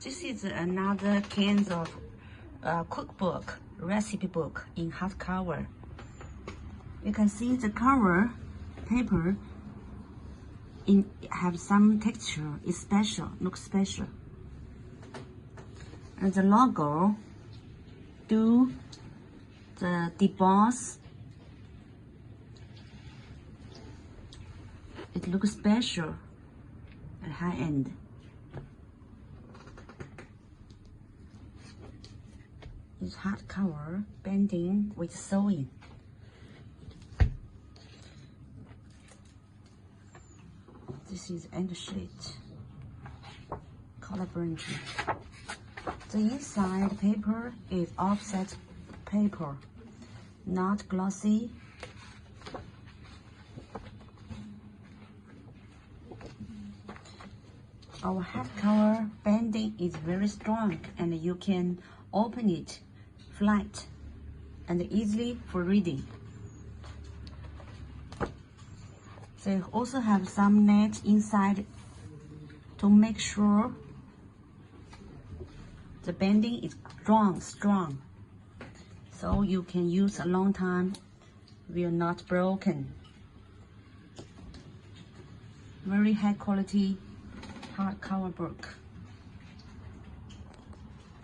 This is another kind of cookbook, recipe book in hardcover. You can see the cover paper have some texture. It's special, looks special. And the logo do the deboss. It looks special and high end. It's hardcover, bending with sewing. This is end sheet, color printing. The inside paper is offset paper, not glossy. Our hardcover bending is very strong, and you can open it flat and easily for reading. They also have some net inside to make sure the bending is strong, so you can use a long time, will not broken. Very high quality hardcover book.